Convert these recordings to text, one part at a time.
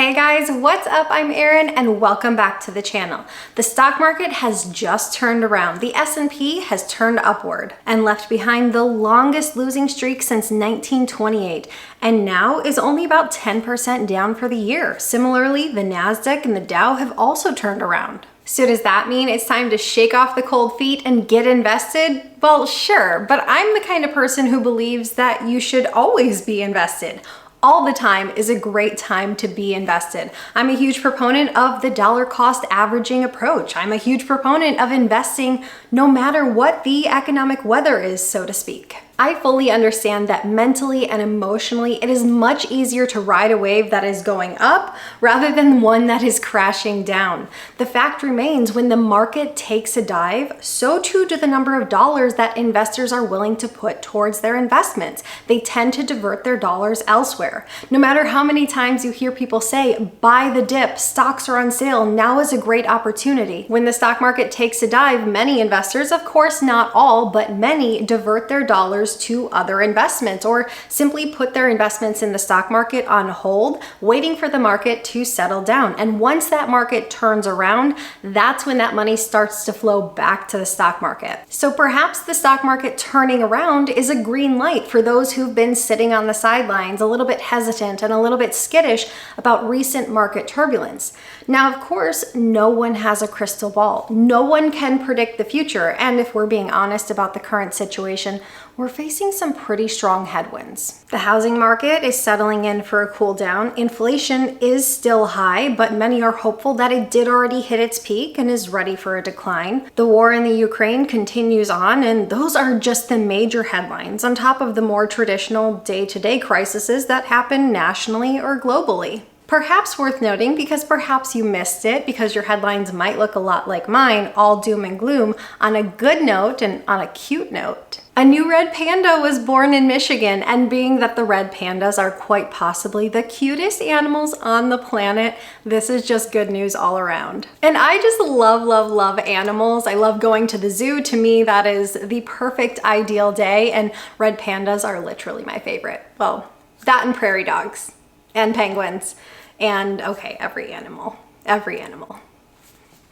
Hey guys, what's up? I'm Erin and welcome back to the channel. The stock market has just turned around. The S&P has turned upward and left behind the longest losing streak since 1928 and now is only about 10% down for the year. Similarly, the Nasdaq and the Dow have also turned around. So does that mean it's time to shake off the cold feet and get invested? Well, sure, but I'm the kind of person who believes that you should always be invested. All the time is a great time to be invested. I'm a huge proponent of the dollar cost averaging approach. I'm a huge proponent of investing no matter what the economic weather is, so to speak. I fully understand that mentally and emotionally, it is much easier to ride a wave that is going up rather than one that is crashing down. The fact remains, when the market takes a dive, so too do the number of dollars that investors are willing to put towards their investments. They tend to divert their dollars elsewhere. No matter how many times you hear people say, buy the dip, stocks are on sale, now is a great opportunity. When the stock market takes a dive, many investors, of course not all, but many, divert their dollars to other investments or simply put their investments in the stock market on hold, waiting for the market to settle down. And once that market turns around, that's when that money starts to flow back to the stock market. So perhaps the stock market turning around is a green light for those who've been sitting on the sidelines, a little bit hesitant and a little bit skittish about recent market turbulence. Now, of course, no one has a crystal ball. No one can predict the future. And if we're being honest about the current situation, we're facing some pretty strong headwinds. The housing market is settling in for a cool down. Inflation is still high, but many are hopeful that it did already hit its peak and is ready for a decline. The war in the Ukraine continues on, and those are just the major headlines on top of the more traditional day-to-day crises that happen nationally or globally. Perhaps worth noting, because perhaps you missed it, because your headlines might look a lot like mine, all doom and gloom, on a good note and on a cute note. A new red panda was born in Michigan, and being that the red pandas are quite possibly the cutest animals on the planet, this is just good news all around. And I just love animals. I love going to the zoo. To me, that is the perfect ideal day, and red pandas are literally my favorite. Well, that and prairie dogs and penguins and okay, every animal.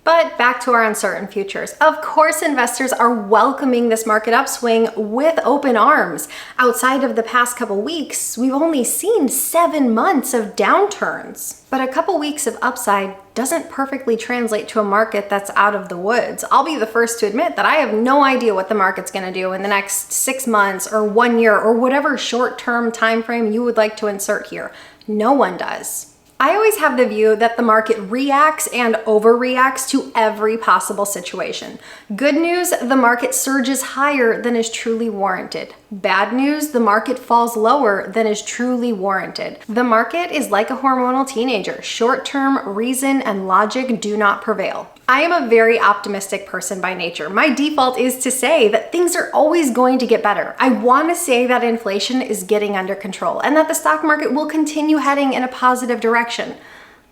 But back to our uncertain futures. Of course, investors are welcoming this market upswing with open arms. Outside of the past couple weeks, we've only seen 7 months of downturns. But a couple weeks of upside doesn't perfectly translate to a market that's out of the woods. I'll be the first to admit that I have no idea what the market's gonna do in the next 6 months or 1 year or whatever short-term time frame you would like to insert here. No one does. I always have the view that the market reacts and overreacts to every possible situation. Good news, the market surges higher than is truly warranted. Bad news, the market falls lower than is truly warranted. The market is like a hormonal teenager. Short-term reason and logic do not prevail. I am a very optimistic person by nature. My default is to say that things are always going to get better. I want to say that inflation is getting under control and that the stock market will continue heading in a positive direction.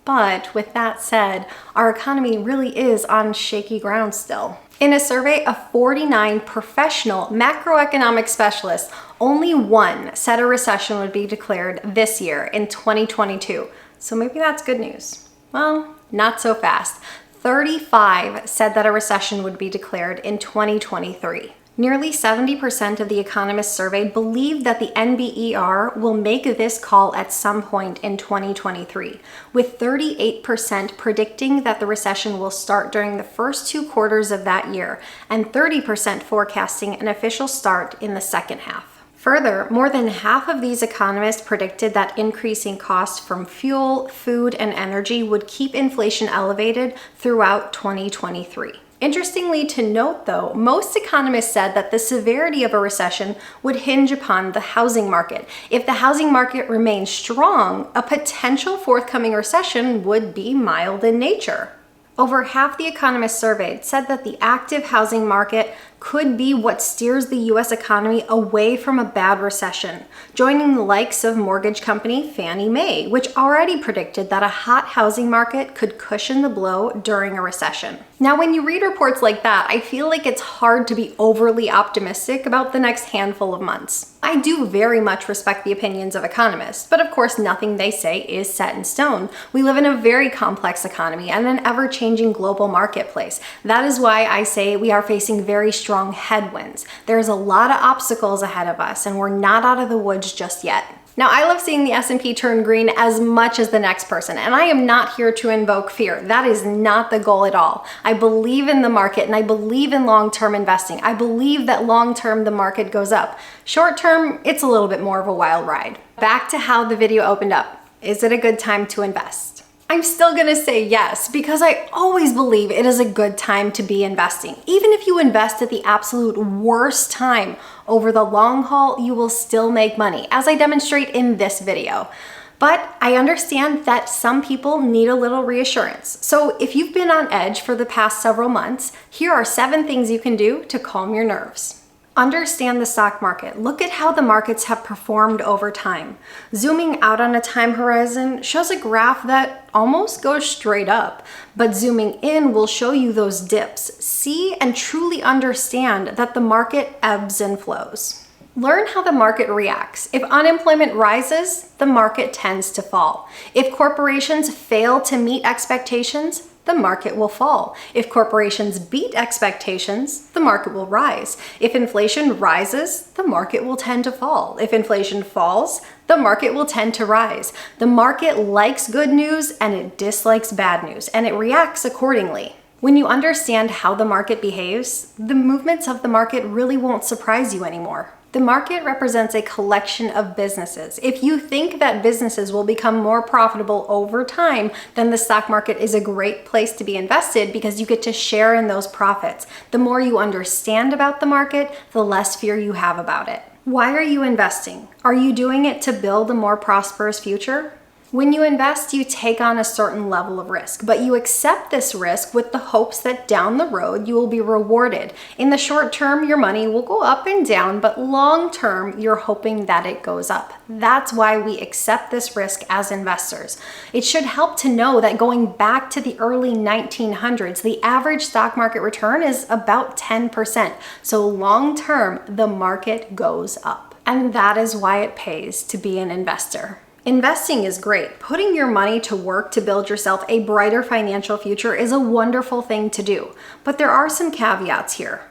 But with that said, our economy really is on shaky ground still. In a survey of 49 professional macroeconomic specialists, only one said a recession would be declared this year in 2022. So maybe that's good news. Well, not so fast. 35 said that a recession would be declared in 2023. Nearly 70% of the economists surveyed believe that the NBER will make this call at some point in 2023, with 38% predicting that the recession will start during the first 2 quarters of that year, and 30% forecasting an official start in the second half. Further, more than half of these economists predicted that increasing costs from fuel, food, and energy would keep inflation elevated throughout 2023. Interestingly to note though, most economists said that the severity of a recession would hinge upon the housing market. If the housing market remains strong, a potential forthcoming recession would be mild in nature. Over half the economists surveyed said that the active housing market could be what steers the US economy away from a bad recession, joining the likes of mortgage company Fannie Mae, which already predicted that a hot housing market could cushion the blow during a recession. Now, when you read reports like that, I feel like it's hard to be overly optimistic about the next handful of months. I do very much respect the opinions of economists, but of course nothing they say is set in stone. We live in a very complex economy and an ever-changing global marketplace. That is why I say we are facing very strong headwinds. There's a lot of obstacles ahead of us, and we're not out of the woods just yet. Now, I love seeing the S&P turn green as much as the next person, and I am not here to invoke fear. That is not the goal at all. I believe in the market and I believe in long-term investing. I believe that long-term the market goes up. Short-term, it's a little bit more of a wild ride. Back to how the video opened up. Is it a good time to invest? I'm still gonna say yes, because I always believe it is a good time to be investing. Even if you invest at the absolute worst time, over the long haul, you will still make money, as I demonstrate in this video. But I understand that some people need a little reassurance. So if you've been on edge for the past several months, here are 7 things you can do to calm your nerves. Understand the stock market. Look at how the markets have performed over time. Zooming out on a time horizon shows a graph that almost goes straight up, but zooming in will show you those dips. See and truly understand that the market ebbs and flows. Learn how the market reacts. If unemployment rises, the market tends to fall. If corporations fail to meet expectations, the market will fall. If corporations beat expectations, the market will rise. If inflation rises, the market will tend to fall. If inflation falls, the market will tend to rise. The market likes good news and it dislikes bad news, and it reacts accordingly. When you understand how the market behaves, the movements of the market really won't surprise you anymore. The market represents a collection of businesses. If you think that businesses will become more profitable over time, then the stock market is a great place to be invested because you get to share in those profits. The more you understand about the market, the less fear you have about it. Why are you investing? Are you doing it to build a more prosperous future? When you invest, you take on a certain level of risk, but you accept this risk with the hopes that down the road you will be rewarded. In the short term, your money will go up and down, but long term, you're hoping that it goes up. That's why we accept this risk as investors. It should help to know that going back to the early 1900s, the average stock market return is about 10%. So long term, the market goes up. And that is why it pays to be an investor. Investing is great. Putting your money to work to build yourself a brighter financial future is a wonderful thing to do, but there are some caveats here.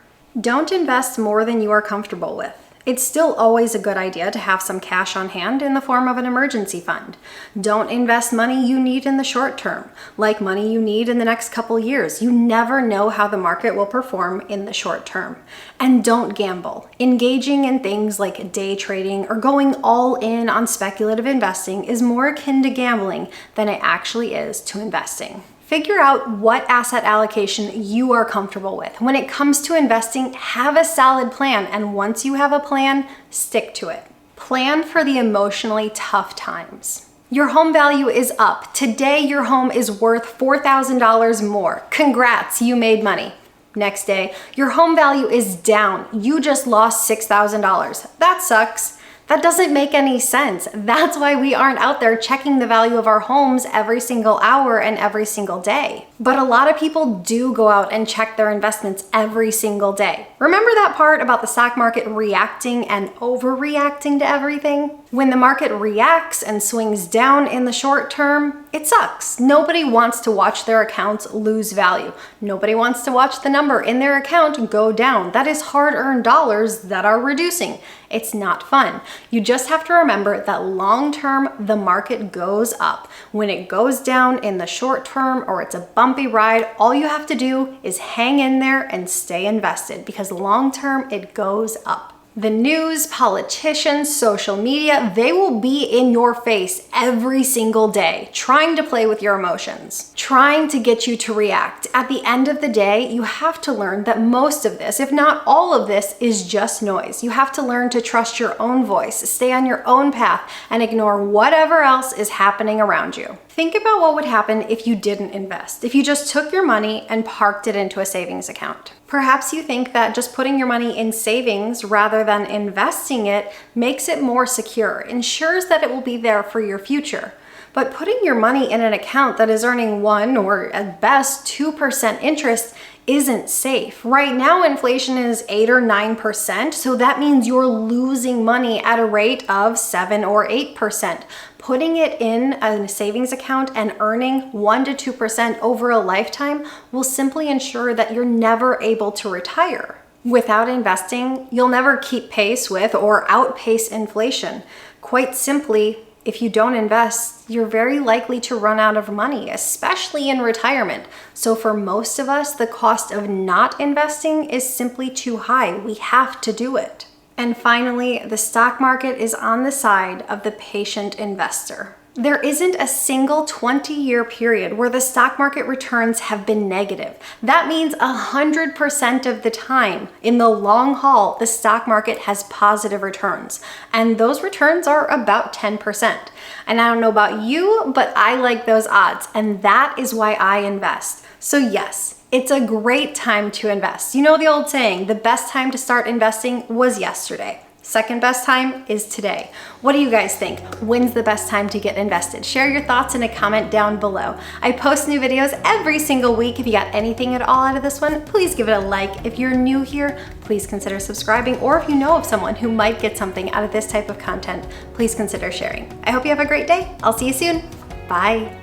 Don't invest more than you are comfortable with. It's still always a good idea to have some cash on hand in the form of an emergency fund. Don't invest money you need in the short term, like money you need in the next couple years. You never know how the market will perform in the short term. And don't gamble. Engaging in things like day trading or going all in on speculative investing is more akin to gambling than it actually is to investing. Figure out what asset allocation you are comfortable with. When it comes to investing, have a solid plan, and once you have a plan, stick to it. Plan for the emotionally tough times. Your home value is up. Today, your home is worth $4,000 more. Congrats, you made money. Next day, your home value is down. You just lost $6,000. That sucks. That doesn't make any sense. That's why we aren't out there checking the value of our homes every single hour and every single day. But a lot of people do go out and check their investments every single day. Remember that part about the stock market reacting and overreacting to everything? When the market reacts and swings down in the short term, it sucks. Nobody wants to watch their accounts lose value. Nobody wants to watch the number in their account go down. That is hard-earned dollars that are reducing. It's not fun. You just have to remember that long term, the market goes up. When it goes down in the short term or it's a bumpy ride, all you have to do is hang in there and stay invested, because long term, it goes up. The news, politicians, social media, they will be in your face every single day, trying to play with your emotions, trying to get you to react. At the end of the day, you have to learn that most of this, if not all of this, is just noise. You have to learn to trust your own voice, stay on your own path, and ignore whatever else is happening around you. Think about what would happen if you didn't invest, if you just took your money and parked it into a savings account. Perhaps you think that just putting your money in savings rather than investing it makes it more secure, ensures that it will be there for your future. But putting your money in an account that is earning 1 or at best 2% interest isn't safe. Right now, inflation is 8 or 9%, so that means you're losing money at a rate of 7 or 8%. Putting it in a savings account and earning 1 to 2% over a lifetime will simply ensure that you're never able to retire. Without investing, you'll never keep pace with or outpace inflation. Quite simply, if you don't invest, you're very likely to run out of money, especially in retirement. So for most of us, the cost of not investing is simply too high. We have to do it. And finally, the stock market is on the side of the patient investor. There isn't a single 20-year period where the stock market returns have been negative. That means 100% of the time, in the long haul, the stock market has positive returns. And those returns are about 10%. And I don't know about you, but I like those odds. And that is why I invest. So yes, it's a great time to invest. You know the old saying, the best time to start investing was yesterday. Second best time is today. What do you guys think? When's the best time to get invested? Share your thoughts in a comment down below. I post new videos every single week. If you got anything at all out of this one, please give it a like. If you're new here, please consider subscribing. Or if you know of someone who might get something out of this type of content, please consider sharing. I hope you have a great day. I'll see you soon. Bye.